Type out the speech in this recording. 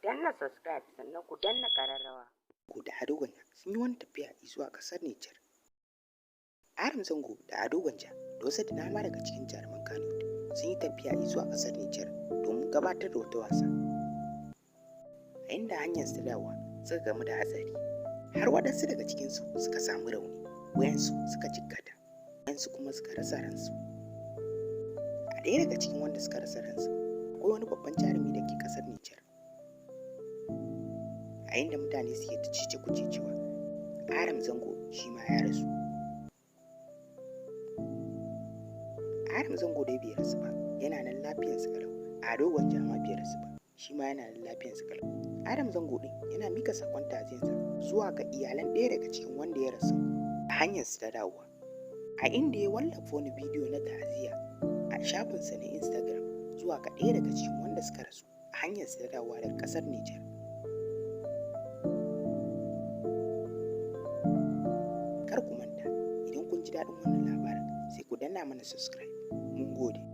danna subscribe sannan ku danna ƙararrawa. Da Ado Gwanja sun yi wani tafiya zuwa ƙasar Nijar. Adam Zango da Ado Gwanja da wasu da dama daga cikin jaruman Kannywood sun yi tafiya zuwa ƙasar Nijar domin gabatar da wata wasa. A inda hanyar su dawowa suka gamu da hatsari, har waɗansu daga cikinsu suka samu rauni, wayansu suka jikkata, wayansu kuma suka rasa ransu. A ɗaya daga cikin wanda suka rasa ransu akwai wani babban jarumi da ke ƙasar Nijar. A inda mutane suke ta cece-kuce cewa Adam Zango shi ma ya rasu. Adam Zango dai bai rasu ba, yana nan lafiyarsa kalau. Ado Gwanja ma bai rasu ba, shi ma yana nan lafiyarsa kalau. Adam Zango ɗin yana mika sakon ta'aziyarsa zuwa ga iyalan ɗaya daga cikin wanda ya rasu a hanyarsa ta dawowa, a inda ya wallafa wani bidiyo na ta'aziyya a shafinsa na Instagram zuwa ga ɗaya daga cikin wanda suka rasu a hanyarsa ta dawowa daga ƙasar Nijar. Kar ku manta, idan kun ji daɗin wannan labarin sai ku danna mana subscribe. Mun gode.